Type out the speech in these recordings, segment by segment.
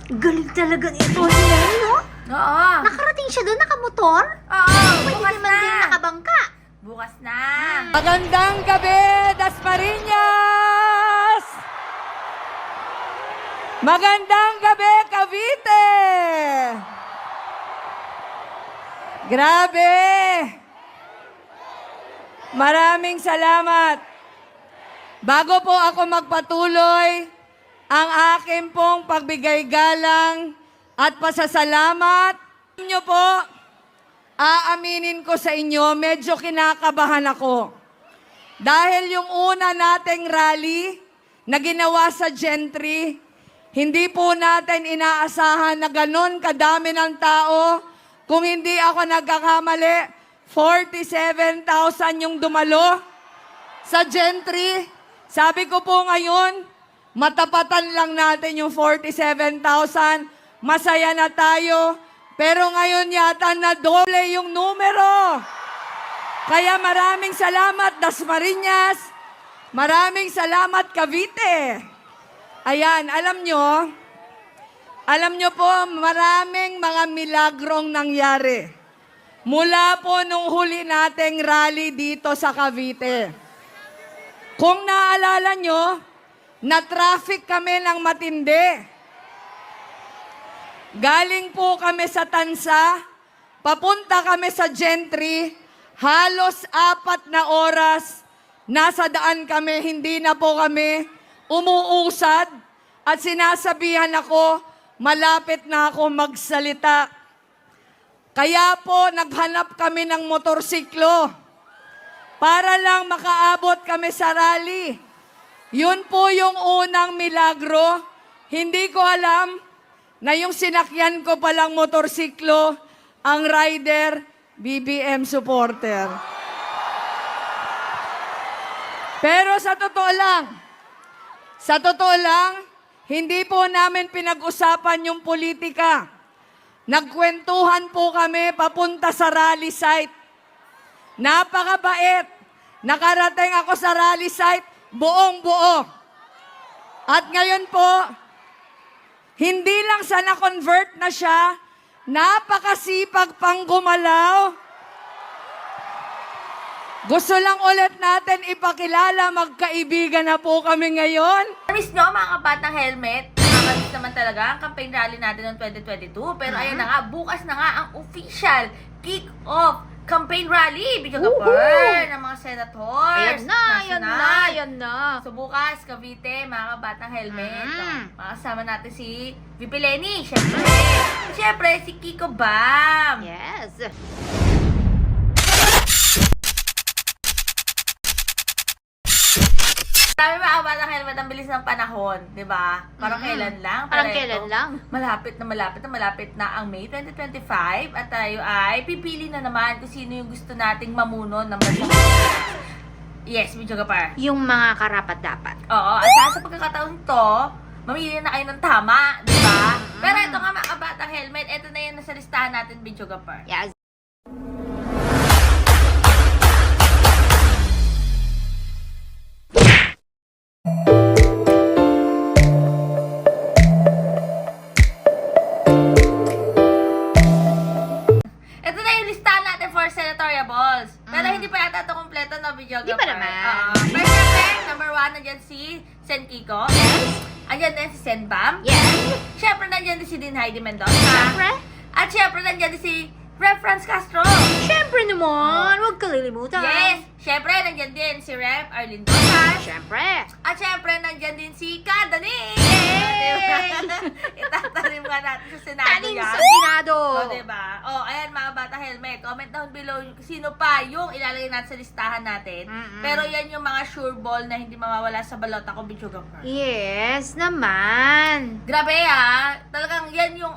Galing talaga ito si Len, no? Oo. Nakarating siya doon, nakamotor? Oo, Pwede bukas naman na. din nakabangka. Bukas na. Magandang gabi, Dasmariñas! Magandang gabi, Cavite! Grabe! Maraming salamat. Bago po ako magpatuloy, ang aking pong pagbigay galang at pasasalamat, niyo po, aaminin ko sa inyo, medyo kinakabahan ako. Dahil yung una nating rally na ginawa sa Gentry, hindi po natin inaasahan na ganon kadami ng tao. Kung hindi ako nagkakamali, 47,000 yung dumalo sa Gentry. Sabi ko po ngayon, matapatan lang natin yung 47,000. Masaya na tayo. Pero ngayon yata na doble yung numero. Kaya maraming salamat, Dasmariñas. Maraming salamat, Cavite. Ayan, alam nyo po, maraming mga milagrong nangyari. Mula po nung huli nating rally dito sa Cavite. Kung naalala nyo, na-traffic kami ng matindi. Galing po kami sa Tansa, papunta kami sa Gentry, halos 4 na oras, nasa daan kami, hindi na po kami umuusad at sinasabihan ako, malapit na ako magsalita. Kaya po naghanap kami ng motorsiklo para lang makaabot kami sa rally. Yun po yung unang milagro. Hindi ko alam na yung sinakyan ko palang motorsiklo, ang rider, BBM supporter. Pero sa totoo lang, hindi po namin pinag-usapan yung politika. Nagkwentuhan po kami papunta sa rally site. Napakabait. Nakarating ako sa rally site, buong-buo. At ngayon po, hindi lang sa na-convert na siya, napakasipag pang gumalaw. Gusto lang ulit natin ipakilala, magkaibigan na po kami ngayon. Miss nyo, mga kabatang helmet. Nakakalis naman talaga ang campaign rally natin noong 2022. Pero ayan na nga, bukas na nga ang official kick-off campaign rally. Bigyan ka pa ng mga senators. Ayan na. So bukas, Cavite, mga kabatang helmet. Makasama natin si VP Lenny, syempre si Kiko Bam. Yes. Sabi mga kabatang helmet, ang bilis ng panahon, di ba? Parang kailan lang. Parang Pero kailan ito, lang. Malapit na ang May 2025 at tayo ay pipili na naman kung sino yung gusto nating mamuno ng bansa. Yes, Medyo Gapar. Yung mga karapat-dapat. Oo, at sa pagkakataon to, mamili na kayo ng tama, di ba? Pero ito nga mga kabatang helmet, ito na yan nasa listahan natin, Medyo Gapar. Yes. Ito na yung listahan natin for senatorial balls. Pero hindi pa yata ito kompleto, no, Video Hindi pa naman. First natin, number 1, nandiyan si Sen Kiko. Yes. Andyan din si Sen Bam. Yes. Siyempre, nandiyan din si Din Heidi Mendoza. Siyempre. At siyempre, nandiyan din si Rep. Franz Castro. Siyempre naman. Huwag kalilimutan. Yes. Siyempre, nandiyan din si Rep. Arlene Bosas. Siyempre. At siyempre, nandiyan din si Kadaning. Yay! Itatanim nga natin sa Senado Taning yan. sa Senado. O, diba? O, ayan mga bata helmet. Comment down below sino pa yung ilalagay natin sa listahan natin. Pero yan yung mga sure ball na hindi mawawala sa balota ko, Bichuga Par. Yes naman. Grabe talagang yan yung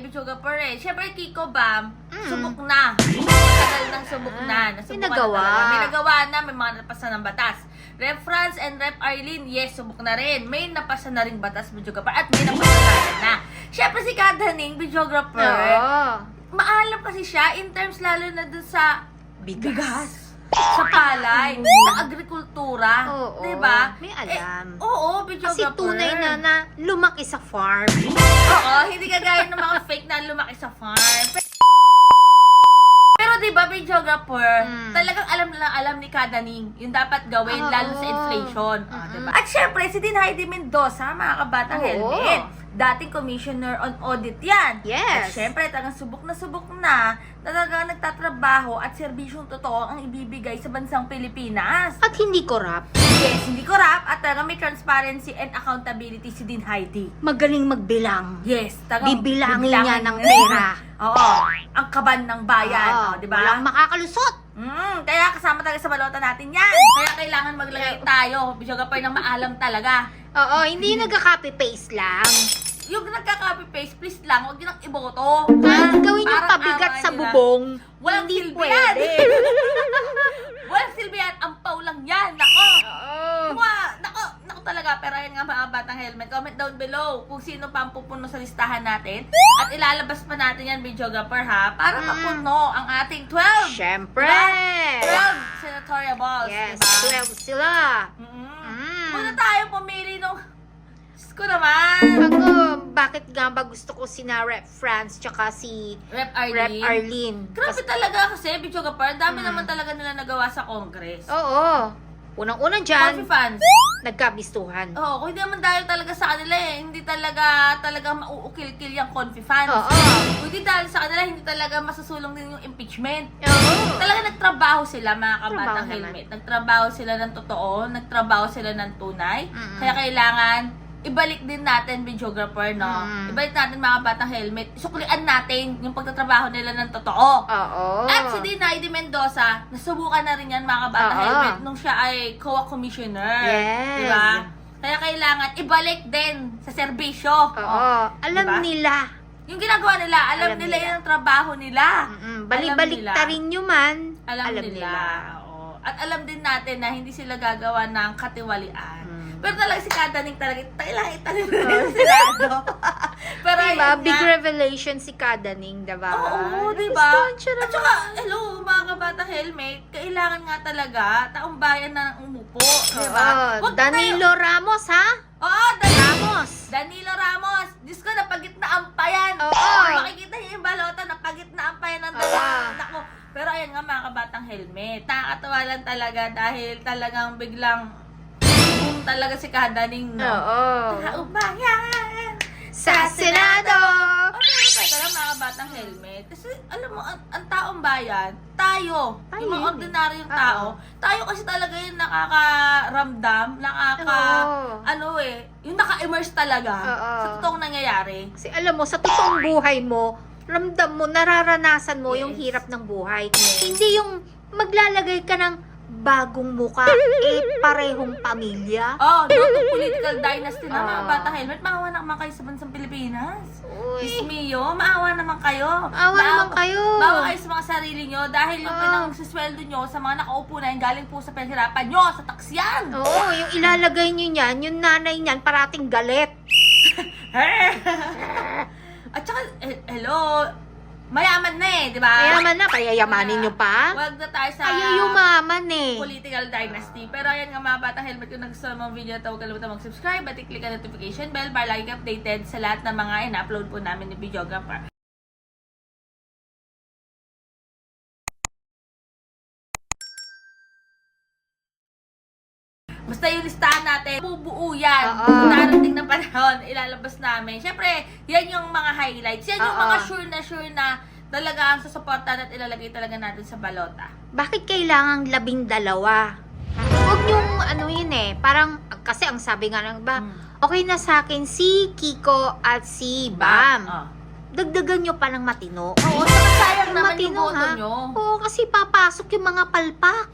Bichuga Par eh. Siyempre, Kiko Bam, subok na. Matagal nang subok na. Nasubukan Pinagawa. na talaga. May nagawa na, may mga napasa ng batas. Rep. Franz and Rep. Arlene, yes, subok na rin. May napasa na ring batas, Bichuga Par. At may napasa na. Siyempre, si Kadaning, Bichuga Par. Oo. Maalam kasi siya in terms lalo na dun sa Bigas. sa palay, sa agrikultura, Oo. 'di ba? May alam. Oo, video Kasi tunay na lumaki sa farm. Oo, hindi sa farm. Pero diba, videographer, talagang alam ni Kadaning yung dapat gawin, Oo. lalo sa inflation. Diba? At syempre, si Dean Heidi Mendoza, mga kabatang Oo. helmet, dating commissioner on audit yan. Yes. At syempre, talagang subok na talagang nagtatrabaho at serbisyong totoo ang ibibigay sa bansang Pilipinas. At hindi corrupt. Yes, hindi corrupt at talagang may transparency and accountability si Dean Heidi. Magaling magbilang. Yes, talagang Bibilangin niya ng pera. Oo, ang kaban ng bayan, Oo, di ba? Walang makakalusot. Kaya kasama talaga sa balota natin yan. Kaya kailangan maglagay tayo, videographer, ng maalam talaga. Oo, hindi nagka-copy-paste lang. Yung nagka-copy-paste, please lang, huwag nyo nang iboto. Kahit gawin yung Parang pabigat ama sa nila. bubong, Walang hindi silbi yan. pwede. Walang silbi yan, ampaw lang yan. Nako. Oo. Nako talaga. Pero ayun nga, mga batang helmet, comment down below kung sino pa ang pupuno sa listahan natin. At ilalabas pa natin yan, videographer, ha? Para mapuno ang ating 12. Siyempre. 12 senatorial balls, Yes, diba? 12 sila. Muna tayo pumili nung... Diyos ko naman. Ako, bakit nga ba gusto ko sina Rep. France tsaka si Rep. Rep. Arlene. Arlene? Grabe talaga kasi, videographer, dami naman talaga nila nagawa sa Congress. Oo. Unang-una dyan, Coffee fans. nagkabistuhan. Oo, kung hindi naman dahil talaga sa kanila hindi talaga mauukil-kil yung confi fans. Oo. Kung hindi dahil sa kanila, hindi talaga masusulong din yung impeachment. Oo. Talaga nagtrabaho sila, mga kabatang Trabaho naman. helmet. Nagtrabaho sila ng totoo, nagtrabaho sila ng tunay. Kaya kailangan ibalik din natin, videographer, no? Ibalik natin, mga batang helmet. Suklian natin yung pagtatrabaho nila ng totoo. Oo. At si Dean Heidi Mendoza, nasubukan na rin yan, mga kabatang Oo. helmet, nung siya ay COA commissioner. Yes. Diba? Kaya kailangan ibalik din sa serbisyo. Oo. Alam Diba? nila. Yung ginagawa nila, alam nila nila. yung trabaho nila. Balik-balik ta rin nyo man. Alam nila. Oo. At alam din natin na hindi sila gagawa ng katiwalian. Pero talaga si Kadaning talaga, kailangan itanim na rin sa Senado. Pero Diba? ayun Big nga. revelation si Kadaning, diba? Oo, diba? At saka, hello, mga kabata helmet, kailangan nga talaga, taong bayan na umupo. Diba? Oo. Danilo Ramos, ha? Oo, Ramos. Danilo Ramos. Diyos ko, napagitnaan pa yan. Oo. Makikita niyo yung balota, napagitnaan pa yan ng Oo. dalawa. Nako. Pero ayan nga, mga kabatang helmet. Nakakatawa lang talaga dahil talagang biglang boom talaga si Kadaning, no? Oo. Taong bayan Sa Senado. Pero teka lang, mga batang helmet. Kasi alam mo, ang taong bayan, tayo, Tayo yung mga yun ordinaryong eh. tao, tayo kasi talaga yung nakakaramdam, Oo. yung naka-immerse talaga Oo. sa totoong nangyayari. Kasi alam mo, sa totoong buhay mo, ramdam mo, nararanasan mo yung Yes. hirap ng buhay. Yes. Hindi yung maglalagay ka ng bagong muka, parehong pamilya. Oh, no to political dynasty na, mga Oo. batang helmet. Maawa naman kayo sa bansang Pilipinas. Uy. Diyos mio, maawa naman kayo. Maawa naman kayo. Maawa kayo sa mga sarili nyo dahil yung Oo. pinang-sweldo nyo sa mga nakaupo na yun, galing po sa pinaghirapan nyo, sa taksyan. Oo, yung ilalagay nyo niyan, yung nanay niyan, parating galit. At saka, hello, mayaman na di ba? Mayaman na, payayamanin nyo pa? Wag na tayo sa Kaya yumaman eh. political dynasty. Pero ayan nga, mga batang helmet, kung nagustuhan mo ang video na ito, huwag kalimutan mag-subscribe at i-click ang notification bell para lagi ka updated sa lahat ng mga in-upload po namin ni videographer. Basta yung listahan natin, bubuo yan. Oo. Kung darating na panahon, ilalabas namin. Siyempre, yan yung mga highlights. Yan yung Oo. mga sure na talaga ang susuportan at ilalagay talaga natin sa balota. Bakit kailangang 12? Huwag yung ano yun eh, parang, kasi ang sabi nga ng iba, okay na sa akin si Kiko at si Bam. Oh. Dagdagan nyo pa ng matino. Oo, sayang Yung naman yung matino, boto ha? nyo. Oo, kasi papasok yung mga palpak.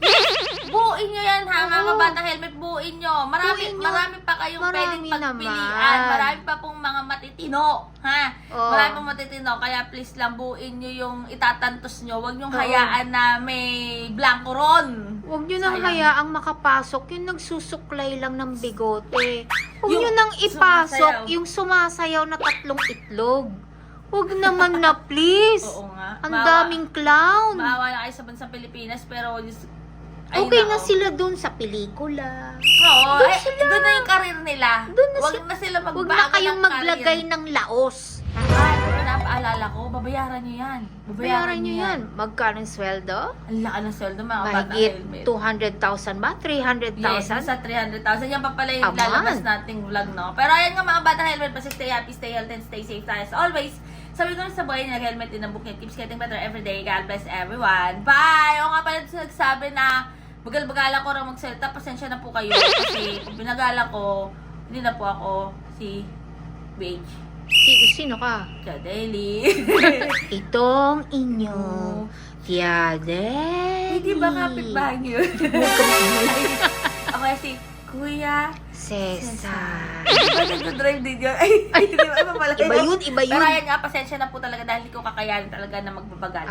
Buuin nyo yan, ha, mga Oo. kabatang helmet. Buuin nyo. Buuin nyo. Marami pa kayong Marami pwedeng pagpilian. naman. Marami pa pong mga matitino. Ha? Oo. Marami pong matitino. Kaya please lang, buuin nyo yung itatantos nyo. Huwag nyong Oo. hayaan na may blanco ron. Huwag nyo nang Sayang. hayaang makapasok yung nagsusuklay lang ng bigote. Huwag Yung nyo nang ipasok sumasayaw. yung sumasayaw na 3 itlog. Huwag naman na, please. Oo nga. Ang daming clown. Maawa na kayo sa bansang Pilipinas, pero ayun Okay na, na oh. sila dun sa pelikula. Oo, Doon doon na yung karir nila. Doon na Huwag sila- na sila magbago Huwag na kayong ng maglagay career. ng laos. Ay, pag-aalala ko, babayaran nyo yan. Bayaran nyo yan. Magkano sweldo? Ang laki ng sweldo mga batang Mahigit helmet. 200,000 ba? 300,000? Yes, nasa 300,000. Yan pa pala yung Aman. lalabas nating vlog, no? Pero ayan nga mga batang helmet, basta stay happy, stay healthy, and stay safe tayo. As always, sabi ko sa buhay na helmet din ang book niya. Keeps getting better every day. God bless everyone. Bye! O nga pala nagsabi na bagal-bagalan ko rin magsalita. Pasensya na po kayo. Kasi pag binagalan ko, hindi na po ako si Beige. Sino ka? Kaya daily. Itong inyo. Tiade. Hindi ba kapitbahay niyo? Ako si Kuya Cesar. Diba nagdodrive din yun? Ay, di ba? Iba pala. Iba yun, iba yun. Pero ayan nga, pasensya na po talaga dahil hindi ko kakayanin talaga na magbabagal.